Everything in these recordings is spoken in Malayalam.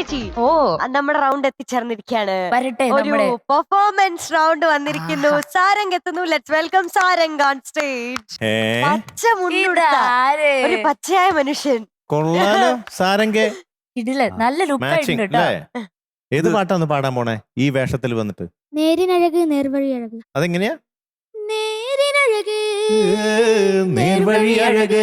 ചേച്ചി ഓ നമ്മുടെ റൗണ്ട് എത്തിച്ചേർന്നിരിക്കുകയാണ്. വരട്ടെ ഒരു പെർഫോമൻസ് റൗണ്ട് വന്നിരിക്കുന്നു. സാരംഗ് എത്തുന്നു. Let's welcome Sarang on stage. പച്ച മുണ്ടുടുത്ത ഒരു പച്ചയായ മനുഷ്യൻ. കൊള്ളാലോ സാരംഗേ. ഇതില് നല്ല ലുക്ക് മാച്ചിങ് അല്ലേ? ഏത് പാട്ടാന്ന് പാടാൻ പോണേ ഈ വേഷത്തിൽ വന്നിട്ട്? നേരിനഴക് നേർവഴി അഴക്. അതെങ്ങനെയാ? നേരിനഴക് നേർവഴി അഴക്.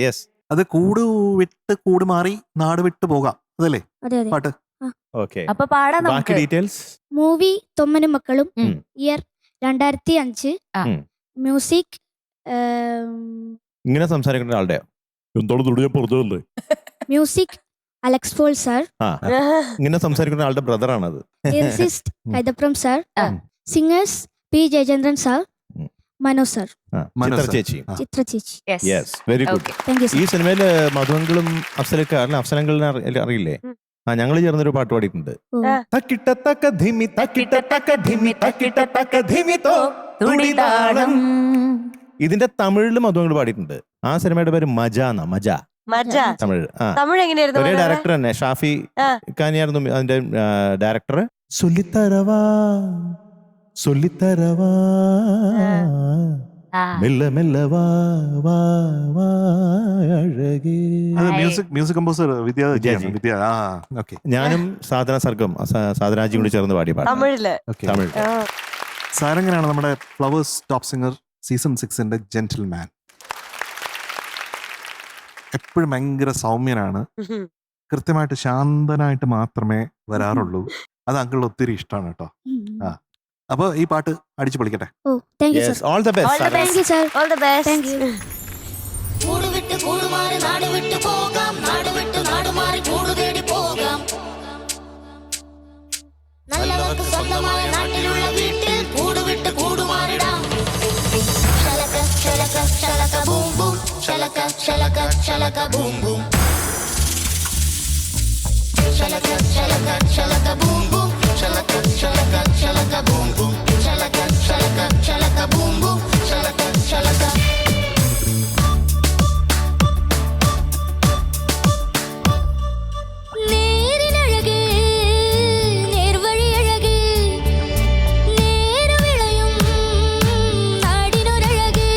യെസ്. അത് കൂട് വിട്ട് കൂട് മാറി നാട് വിട്ട് പോകാം, അതല്ലേ അതെ അതെ. പാട്ട്? ഓക്കെ. അപ്പൊ പാടാം ബാക്കി നമുക്ക്. ഡീറ്റെയിൽസ്. മൂവി തൊമ്മനും മക്കളും, ഉം. ഇയർ 2005, ആ. മ്യൂസിക് ഇങ്ങനെ സംസാരിക്കുന്ന ആളുടെയോ? എന്താണ് തുടിയാ പറഞ്ഞതല്ലേ? മ്യൂസിക് അലക്സ് പോൾ സാർ, ആ ഇങ്ങനെ സംസാരിക്കുന്ന ആളുടെ ബ്രദറാണത്. ലിറിസിസ്റ്റ് കൈതപ്രം സാർ, ആ. സിംഗേഴ്സ് പി ജയചന്ദ്രൻ സാർ, ഉം. മനോജ് സാർ, ചിത്ര ചേച്ചി. ചിത്ര ചേച്ചി. Yes. Yes, very good. Okay. Thank you ഈ സാർ. സിനിമയില് മധുവങ്കളും അഫ്സലങ്കളിനെ അറിയില്ലേ? ഞങ്ങൾ ചേർന്നൊരു പാട്ട് പാടിയിട്ടുണ്ട്. തക്കിട്ട തക്ക ധിമി തക്കിട്ട തക്ക ധിമി തക്കിട്ട തക്ക ധിമി തോ തുടിതാളം. ഇതിന്റെ തമിഴില് മധുവങ്കൾ പാടിയിട്ടുണ്ട്. ആ സിനിമയുടെ പേര് മജ എന്ന. മജ തമിഴ്. തമിഴ് എങ്ങനെയായിരുന്നു? ഒരേ ഡയറക്ടർ തന്നെ, ഷാഫി ഖാനിയായിരുന്നു അതിന്റെ ഡയറക്ടർ. സൊല്ലിത്തരവാ സൊല്ലിത്തരവാ മെല്ലെ മെല്ലെ വാ വാ വാ അഴകേ. അത് മ്യൂസിക് കമ്പോസർ വിദ്യാജി. വിദ്യ. ഓക്കെ. ഞാനും സാധന സർഗം സാധനാജിയും കൂടി ചേർന്ന് പാടിയ പാട്ട് തമിഴില്. തമിഴ്. സാരംഗനാണ് നമ്മുടെ ഫ്ലവേഴ്സ് ടോപ്പ് സിംഗർ സീസൺ 6ന്റെ ജെന്റിൽമാൻ. എപ്പോഴും ഭയങ്കര സൗമ്യനാണ്. കൃത്യമായിട്ട് ശാന്തനായിട്ട് മാത്രമേ വരാറുള്ളൂ. അത് അങ്കിളിന് ഒത്തിരി ഇഷ്ടമാണ് കേട്ടോ. അപ്പൊ ഈ പാട്ട് അടിച്ചു പൊളിക്കട്ടെ. Oh thank you sir. All the best. Thank you sir. All the best. Thank you. കൂട് വിട്ട് കൂട് മാറി നാട് വിട്ട് പോകാം, നാട് വിട്ട് നാട് മാറി കൂട് തേടി പോകാം. നല്ലവർക്ക് സ്വന്തമായ നാട്ടിലുള്ള വീട്ടിൽ കൂട് വിട്ട് കൂട് മാറിടാം. ശലക ശലക ശലക ബൂം ബൂം, ശലക ശലക ശലക ബൂം ബൂം, ശലക ശലക ശലക ബൂം ബൂം, ശലക ശലക ശലക ബൂം ബൂം, ശലക ശലക ശലക ബൂം ബൂം, ശലക ശലക. നേരിനഴക് നേർവഴി അഴക്, നേരുവിളയും നാടിനൊരഴക്.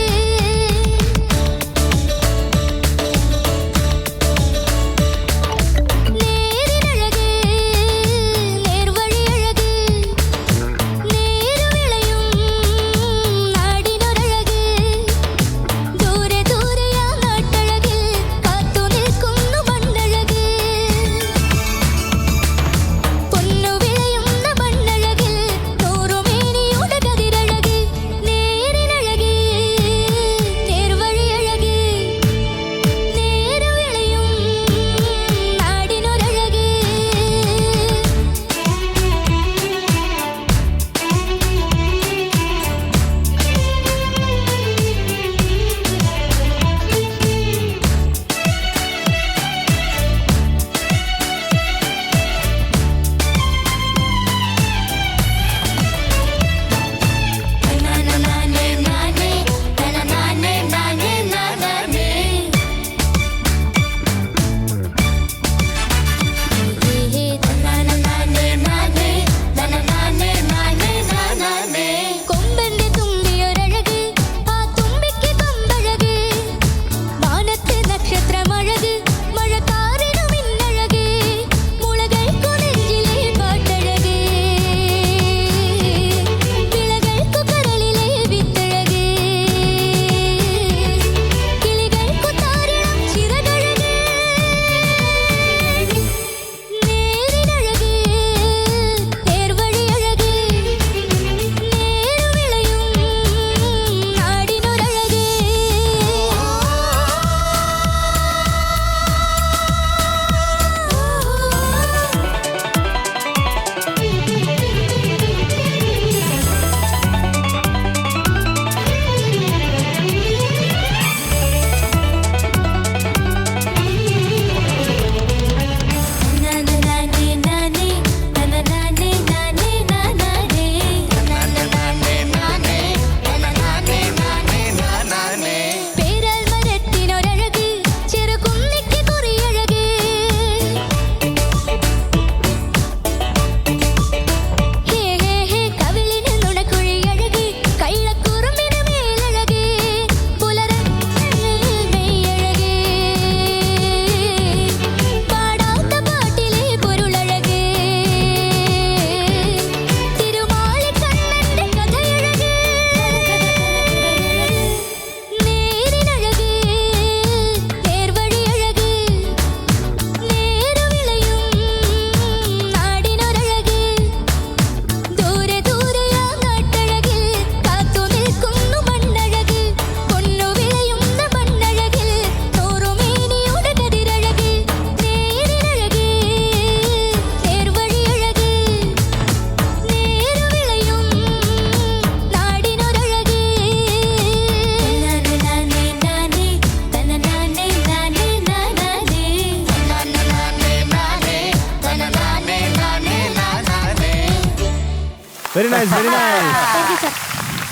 Very nice very nice thank you sir.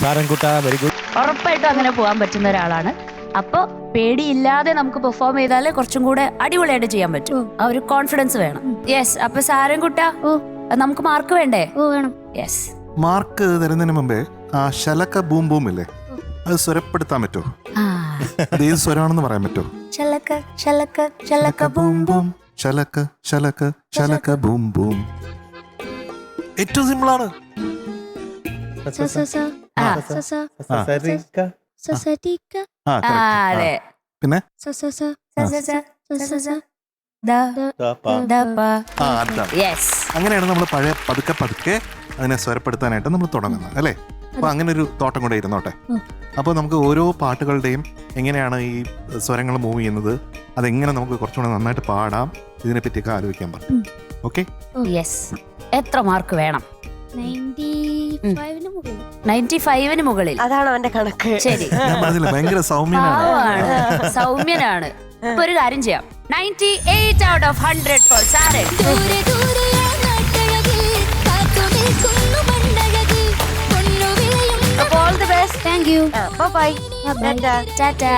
സാരംകുട്ട വെരി ഗുഡ്. ഉറപ്പായിട്ടും അങ്ങനെ പോകാൻ പറ്റുന്ന ഒരാളാണ്. അപ്പൊ പേടിയില്ലാതെ നമുക്ക് പെർഫോം ചെയ്താലേ കുറച്ചും കൂടെ അടിപൊളിയായിട്ട് ചെയ്യാൻ പറ്റും. ആ ഒരു കോൺഫിഡൻസ് വേണം. യെസ്. അപ്പൊ സാരംകുട്ട ഓ നമുക്ക് മാർക്ക് വേണ്ടേ? ഓ വേണം. യെസ്. മാർക്ക് തരുന്നതിന് മുമ്പേ ആ ശലക ബൂം ബൂം ഇല്ലേ, അത് സ്വരപ്പെടുത്താൻ പറ്റുമോ? അത് ഏത് സ്വരമാണെന്ന് പറയാൻ പറ്റുമോ? ശലക ശലക ശലക ബൂം ബൂം. ശലക ശലക ശലക ബൂം ബൂം. ഏറ്റവും സിമ്പിൾ ആണ്. സ സ സ ആ. സ സ സരിക. സ സ ടി ക ആ, ആ, correct. അതെ. പിന്നെ സ സ സ സ സ സ സ സ സ ദ തപ. ദ പ. ആ, അതാണ്. യെസ്. അങ്ങനെയാണ് നമ്മൾ പഴയ പതുക്കെ പതുക്കെ അതിനെ സ്വരപ്പെടുത്താനായിട്ട് നമ്മൾ തുടങ്ങുന്നത് അല്ലേ? അപ്പൊ അങ്ങനെ ഒരു തോട്ടം കൂടെ ഇരുന്നോട്ടെ. അപ്പോൾ നമുക്ക് ഓരോ പാട്ടുകളുടെയും എങ്ങനെയാണ് ഈ സ്വരങ്ങൾ മൂവ് ചെയ്യുന്നത്, അതെങ്ങനെ നമുക്ക് കുറച്ചുകൂടെ നന്നായിട്ട് പാടാം, ഇതിനെപ്പറ്റിയൊക്കെ ആലോചിക്കാൻ പറഞ്ഞു. Okay, yes. എത്ര മാർക്ക് വേണം? 95 മുകളിൽ. 95 മുകളിൽ. അതാണ് അവന്റെ കണക്ക്. ശരി. ഞാൻ പറഞ്ഞില്ല ഭയങ്കര സൗമ്യനാണ്. പാവമാണ്, സൗമ്യനാണ്. അപ്പൊ ഒരു കാര്യം ചെയ്യാം, 98 out of 100 for സാരംഗ്. ദൂരെ ദൂരെയാ നാട്ടഴകിൽ കാത്തു നിൽക്കുന്നു മണ്ണഴകിൽ പൊന്നു വിളയും. അപ്പൊ all the best. Thank you. Bye. Bye. Tata.